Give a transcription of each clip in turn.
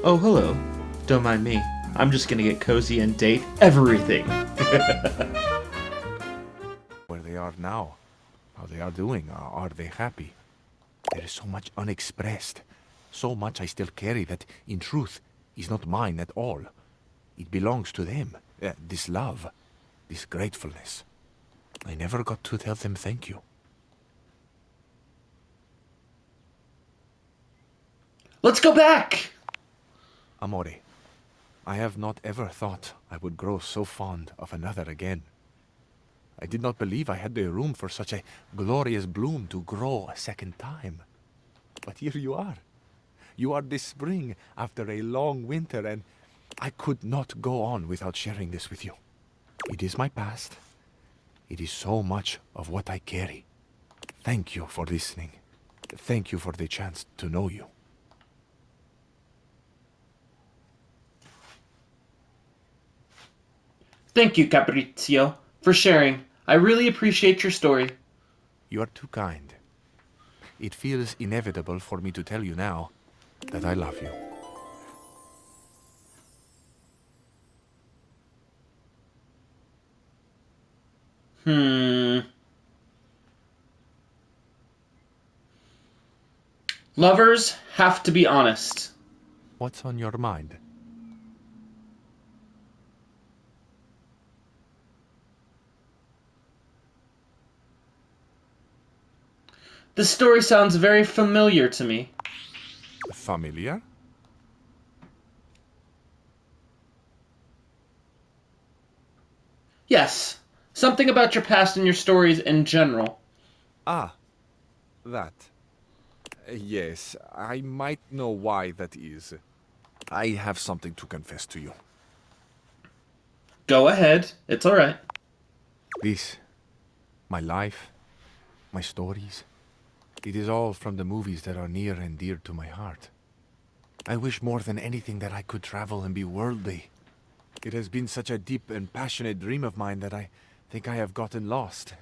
Oh, hello. Don't mind me. I'm just gonna get cozy and date everything. Where they are now, how they are doing, are they happy? There is so much unexpressed, so much I still carry that, in truth, is not mine at all. It belongs to them, this love, this gratefulness. I never got to tell them thank you. Let's go back! Amore, I have not ever thought I would grow so fond of another again. I did not believe I had the room for such a glorious bloom to grow a second time. But here you are. You are this spring after a long winter, and I could not go on without sharing this with you. It is my past. It is so much of what I carry. Thank you for listening. Thank you for the chance to know you. Thank you, Cabrizzio, for sharing. I really appreciate your story. You are too kind. It feels inevitable for me to tell you now that I love you. Lovers have to be honest. What's on your mind? This story sounds very familiar to me. Familiar? Yes, something about your past and your stories in general. Ah, that. Yes, I might know why that is. I have something to confess to you. Go ahead, it's alright. This, my life, my stories, it is all from the movies that are near and dear to my heart. I wish more than anything that I could travel and be worldly. It has been such a deep and passionate dream of mine that I think I have gotten lost.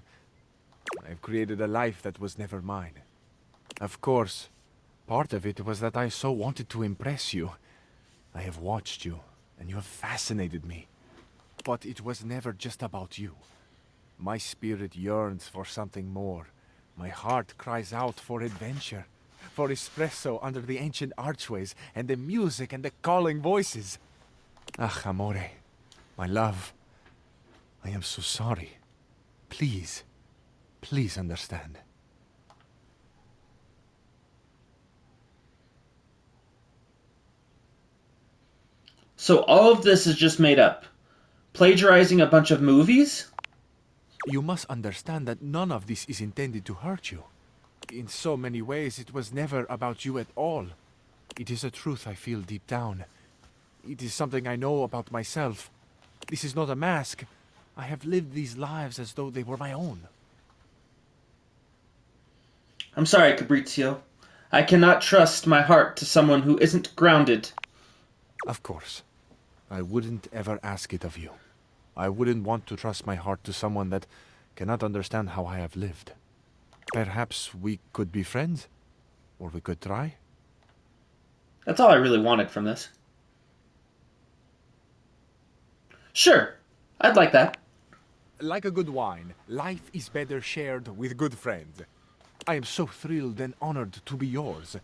I have created a life that was never mine. Of course, part of it was that I so wanted to impress you. I have watched you, and you have fascinated me. But it was never just about you. My spirit yearns for something more. My heart cries out for adventure, for espresso under the ancient archways, and the music and the calling voices. Ah, amore, my love, I am so sorry. Please, please understand. So all of this is just made up. Plagiarizing a bunch of movies? You must understand that none of this is intended to hurt you. In so many ways, it was never about you at all. It is a truth I feel deep down. It is something I know about myself. This is not a mask. I have lived these lives as though they were my own. I'm sorry, Cabrizzio. I cannot trust my heart to someone who isn't grounded. Of course. I wouldn't ever ask it of you. I wouldn't want to trust my heart to someone that cannot understand how I have lived. Perhaps we could be friends? Or we could try? That's all I really wanted from this. Sure, I'd like that. Like a good wine, life is better shared with good friends. I am so thrilled and honored to be yours.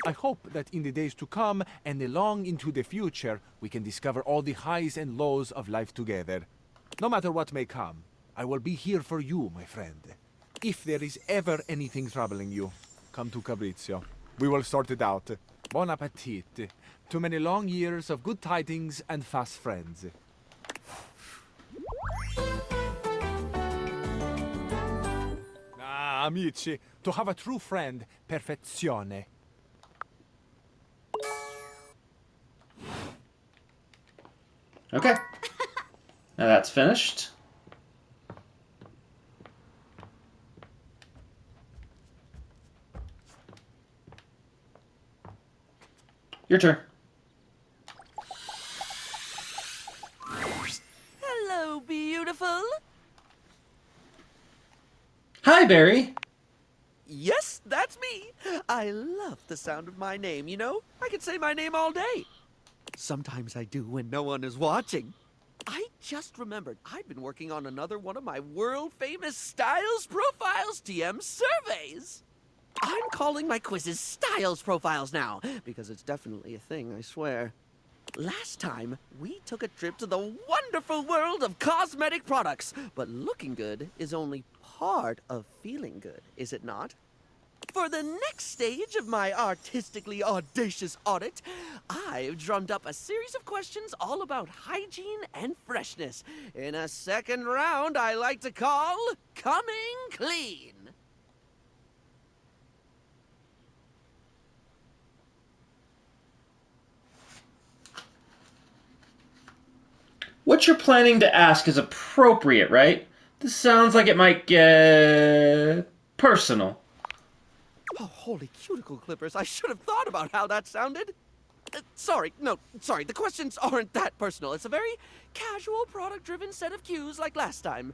I hope that in the days to come and long into the future, we can discover all the highs and lows of life together. No matter what may come, I will be here for you, my friend. If there is ever anything troubling you, come to Cabrizzio. We will sort it out. Bon appetit. To many long years of good tidings and fast friends. Ah, amici, to have a true friend, perfezione. Okay. Now that's finished. Your turn. Hello, beautiful. Hi, Barry. Yes, that's me. I love the sound of my name, you know? I could say my name all day. Sometimes I do when no one is watching. I just remembered I've been working on another one of my world-famous Styles Profiles TM surveys. I'm calling my quizzes Styles Profiles now, because it's definitely a thing, I swear. Last time, we took a trip to the wonderful world of cosmetic products, but looking good is only part of feeling good, is it not? For the next stage of my artistically audacious audit, I've drummed up a series of questions all about hygiene and freshness in a second round I like to call Coming Clean. What you're planning to ask is appropriate, right? This sounds like it might get personal. Oh, holy cuticle clippers, I should have thought about how that sounded. Sorry, the questions aren't that personal. It's a very casual, product-driven set of cues like last time.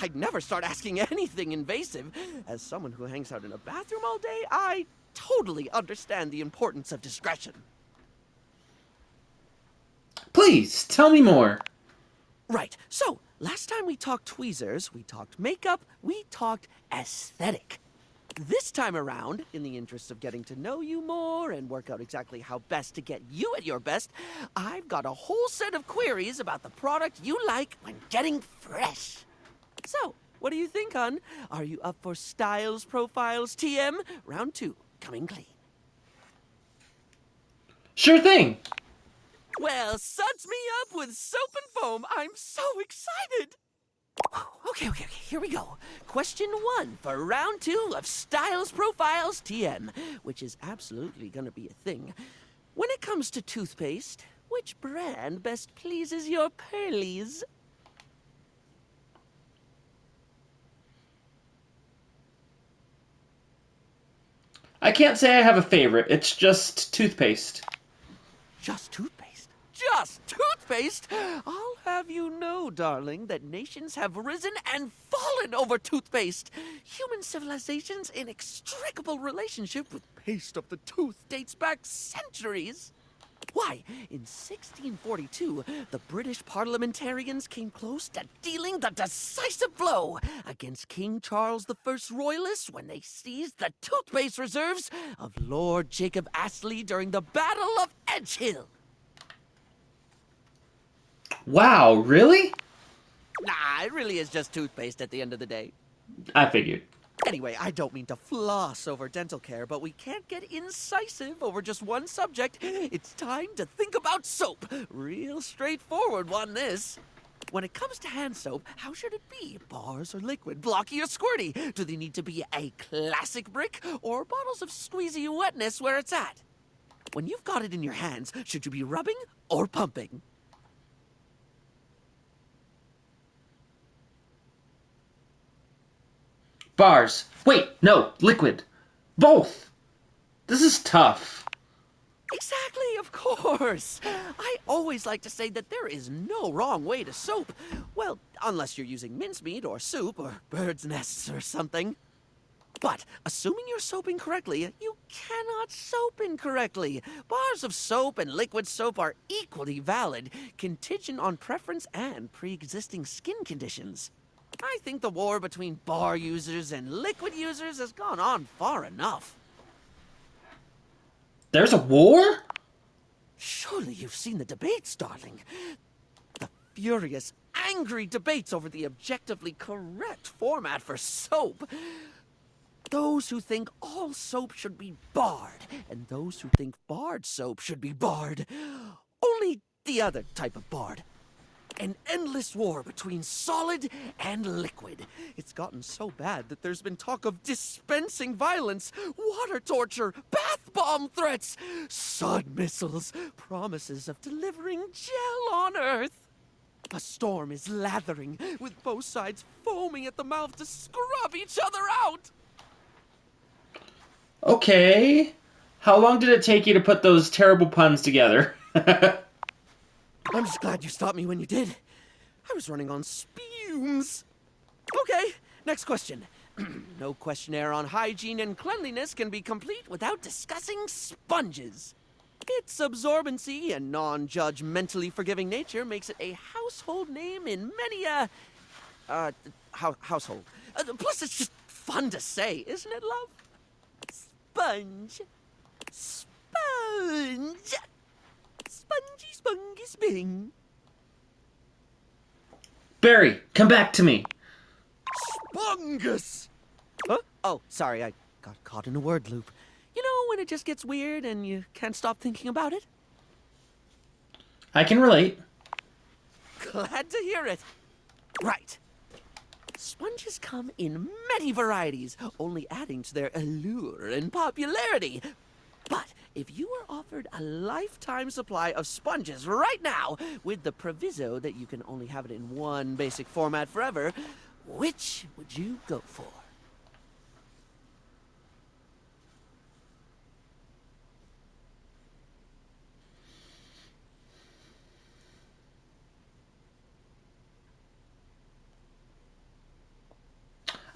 I'd never start asking anything invasive. As someone who hangs out in a bathroom all day, I totally understand the importance of discretion. Please, tell me more. Right, so, last time we talked tweezers, we talked makeup, we talked aesthetic. This time around, in the interest of getting to know you more and work out exactly how best to get you at your best, I've got a whole set of queries about the product you like when getting fresh. So, what do you think, hon? Are you up for Styles Profiles TM? Round 2, coming clean. Sure thing. Well, suds me up with soap and foam. I'm so excited. Okay, here we go. Question 1 for round 2 of Styles Profiles TM, which is absolutely gonna be a thing. When it comes to toothpaste, which brand best pleases your pearlies? I can't say I have a favorite. It's just toothpaste. Just toothpaste? Just toothpaste? I'll have you know, darling, that nations have risen and fallen over toothpaste. Human civilization's inextricable relationship with paste of the tooth dates back centuries. Why, in 1642, the British parliamentarians came close to dealing the decisive blow against King Charles I's royalists when they seized the toothpaste reserves of Lord Jacob Astley during the Battle of Edgehill. Wow, really? Nah, it really is just toothpaste at the end of the day. I figured. Anyway, I don't mean to floss over dental care, but we can't get incisive over just one subject. It's time to think about soap. Real straightforward one, this. When it comes to hand soap, how should it be? Bars or liquid, blocky or squirty? Do they need to be a classic brick or bottles of squeezy wetness where it's at? When you've got it in your hands, should you be rubbing or pumping? Bars. Wait, no, liquid. Both. This is tough. Exactly, of course. I always like to say that there is no wrong way to soap. Well, unless you're using mincemeat or soup or bird's nests or something. But, assuming you're soaping correctly, you cannot soap incorrectly. Bars of soap and liquid soap are equally valid, contingent on preference and pre-existing skin conditions. I think the war between bar users and liquid users has gone on far enough. There's a war? Surely you've seen the debates, darling. The furious, angry debates over the objectively correct format for soap. Those who think all soap should be barred, and those who think barred soap should be barred. Only the other type of barred. An endless war between solid and liquid. It's gotten so bad that there's been talk of dispensing violence, water torture, bath bomb threats, sud missiles, promises of delivering gel on Earth. A storm is lathering, with both sides foaming at the mouth to scrub each other out. Okay. How long did it take you to put those terrible puns together? I'm just glad you stopped me when you did. I was running on spumes. Okay, next question. No questionnaire on hygiene and cleanliness can be complete without discussing sponges. Its absorbency and non-judgmentally forgiving nature makes it a household name in many, household. Plus, it's just fun to say, isn't it, love? Sponge. Sponge. Spongy, spongy, sping. Barry, come back to me. Spongus! Huh? Oh, sorry, I got caught in a word loop. You know when it just gets weird and you can't stop thinking about it? I can relate. Glad to hear it. Right. Sponges come in many varieties, only adding to their allure and popularity. But if you were offered a lifetime supply of sponges right now, with the proviso that you can only have it in one basic format forever, which would you go for?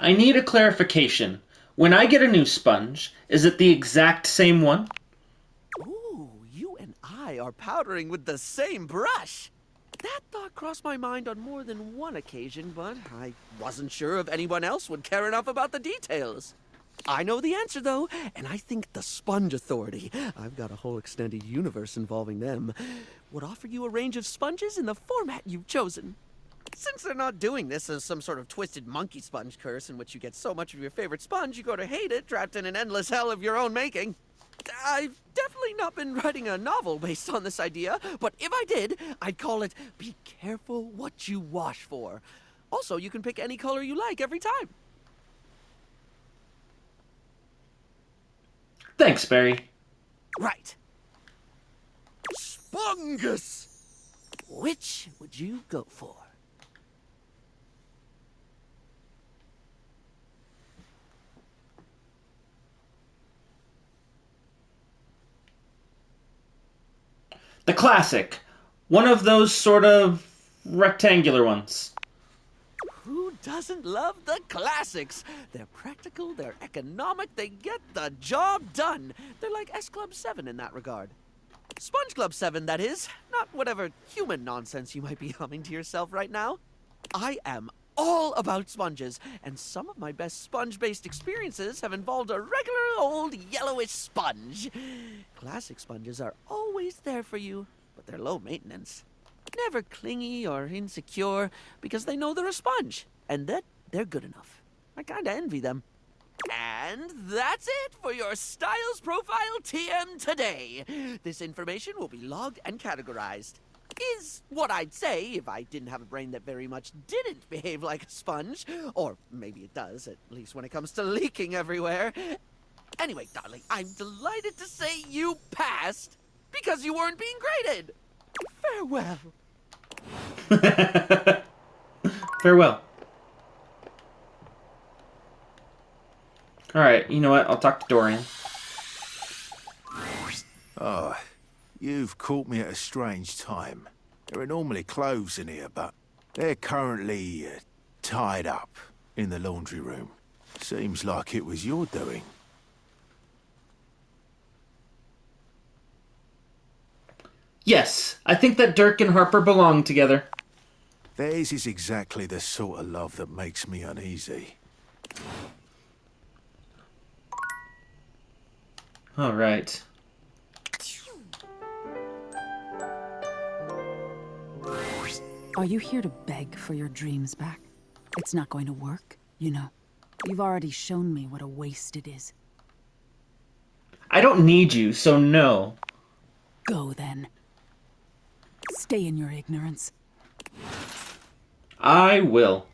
I need a clarification. When I get a new sponge, is it the exact same one? Ooh, you and I are powdering with the same brush. That thought crossed my mind on more than one occasion, but I wasn't sure if anyone else would care enough about the details. I know the answer, though, and I think the Sponge Authority, I've got a whole extended universe involving them, would offer you a range of sponges in the format you've chosen. Since they're not doing this as some sort of twisted monkey sponge curse in which you get so much of your favorite sponge you go to hate it, trapped in an endless hell of your own making. I've definitely not been writing a novel based on this idea, but if I did, I'd call it Be Careful What You Wash For. Also, you can pick any color you like every time. Thanks, Barry. Right. Spongus! Which would you go for? The classic. One of those sort of rectangular ones. Who doesn't love the classics? They're practical, they're economic, they get the job done. They're like S Club 7 in that regard. Sponge Club 7, that is. Not whatever human nonsense you might be humming to yourself right now. I am all about sponges, and some of my best sponge-based experiences have involved a regular old yellowish sponge. Classic sponges are always there for you, but they're low maintenance. Never clingy or insecure, because they know they're a sponge, and that they're good enough. I kinda envy them. And that's it for your Styles Profile TM today. This information will be logged and categorized. Is what I'd say if I didn't have a brain that very much didn't behave like a sponge. Or maybe it does, at least when it comes to leaking everywhere. Anyway, darling, I'm delighted to say you passed because you weren't being graded. Farewell. Farewell. Alright, you know what? I'll talk to Dorian. Oh, you've caught me at a strange time. There are normally clothes in here, but they're currently tied up in the laundry room. Seems like it was your doing. Yes, I think that Dirk and Harper belong together. Theirs is exactly the sort of love that makes me uneasy. Alright. Are you here to beg for your dreams back? It's not going to work, you know. You've already shown me what a waste it is. I don't need you, so no. Go then. Stay in your ignorance. I will.